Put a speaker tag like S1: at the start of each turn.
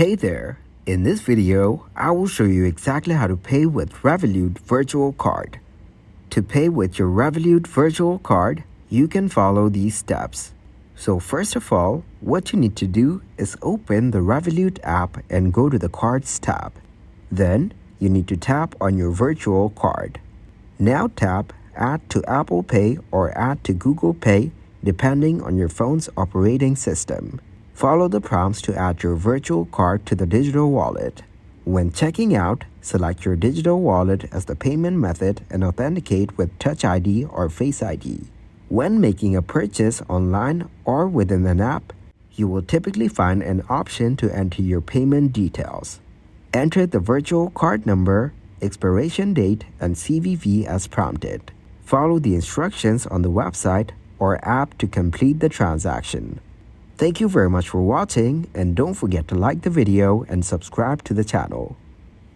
S1: Hey there! In this video, I will show you exactly how to pay with Revolut Virtual Card. To pay with your Revolut Virtual Card, you can follow these steps. So first of all, what you need to do is open the Revolut app and go to the Cards tab. Then, you need to tap on your virtual card. Now tap Add to Apple Pay or Add to Google Pay depending on your phone's operating system. Follow the prompts to add your virtual card to the digital wallet. When checking out, select your digital wallet as the payment method and authenticate with Touch ID or Face ID. When making a purchase online or within an app, you will typically find an option to enter your payment details. Enter the virtual card number, expiration date, and CVV as prompted. Follow the instructions on the website or app to complete the transaction. Thank you very much for watching, and don't forget to like the video and subscribe to the channel.